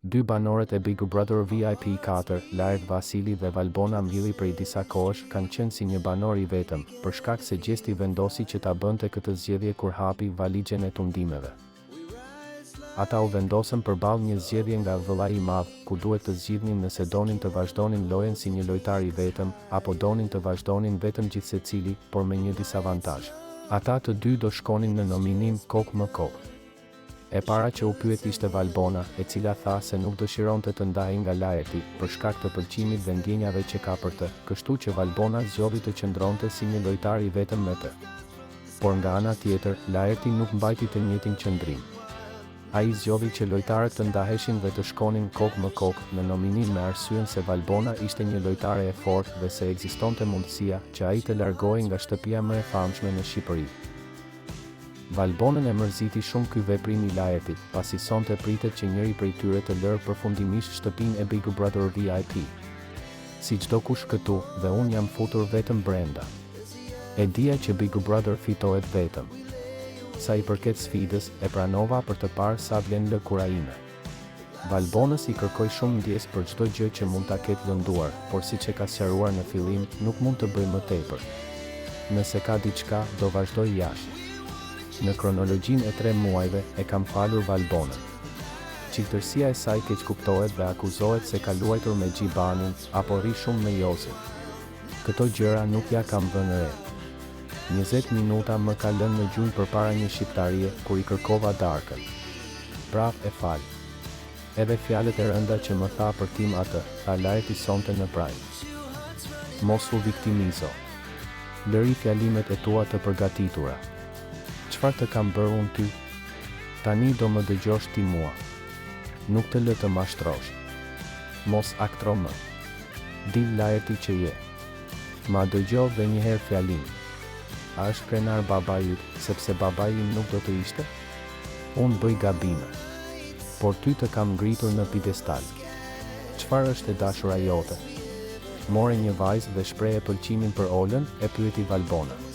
Dy banorët e Big Brother VIP 4, Lajret Vasili dhe Valbona Mbilli prej disa kohësh kanë qenë si një banor i vetëm, për shkak se Gjesti vendosi që ta bënte këtë zgjedhje kur hapi valixhen e tundimeve. Ata u vendosën përballë një zgjedhje nga vëllai i madh, ku duhet të zgjidhnin nëse donin të vazhdonin lojën si një lojtar i vetëm, apo donin të vazhdonin vetëm gjithsecili, por me një disavantazh. Ata të dy do shkonin në nominim kokë më kokë. E para që u pyet ishte Valbona, e cila tha se nuk dëshironte të ndahej nga Lajreti, për shkak të pëlqimit dhe ndjenjave që ka për të, kështu që Valbona zgjodhi të qëndronte si një lojtar i vetëm me të. Por nga ana tjetër, Lajreti nuk mbajti të njëjtin qëndrim. Ai zgjodhi që lojtarët të ndaheshin dhe të shkonin kokë më kokë në nominim me arsyen se Valbona ishte një lojtare e fortë dhe se ekzistonte mundësia që ai të largohej nga shtëpia më e famshme në Shqipëri. Valbonën e mërziti shumë ky veprim i Lajretit, pasi sonte pritet që njëri prej tyre të lërë përfundimisht shtëpinë e Big Brother VIP. Si çdo kush këtu, dhe unë jam futur vetëm brenda. E dija që Big Brother fitohet vetëm. Sa i përket sfidës, e pranova për të parë sa vlen lëkura ime. Valbonës i kërkoj shumë ndjes për çdo gjë që mund ta ketë lënduar, por siç e ka sqaruar në fillim, nuk mund të bëj më tepër. Nëse ka diçka, do vazhdoj jashtë. Në kronologjinë e 3 muajve, e kam falur Valbonën. Çiftërsia e saj keq kuptohet dhe akuzohet se ka luajtur me Gjibanin, apo rri shumë me Jozin. Këto gjëra nuk ja kam vënë re. 20 minuta më ka lënë në gjunjë përpara një shqiptarie, kur i kërkova darkën. Prap e fal. Edhe fjalët e rënda që më tha për tim atë, tha Lajreti sonte në Prime. Mos u viktimizo. Lëri fjalimet e tua të përgatitura. Çfarë të kam bërë unë ty? Tani do më dëgjosh ti mua. Nuk të lë të mashtrosh. Mos aktro më. Dil Lajreti që je. Ma dëgjoj dhe një herë fjalin. A është krenar babai yt, sepse babai im nuk do të ishte? Unë bëj gabime. Por ty të kam ngritur në piedestal. Çfarë është e dashura jote? More një vajzë dhe shprehe pëlqimin për Olën, e pyeti Valbona.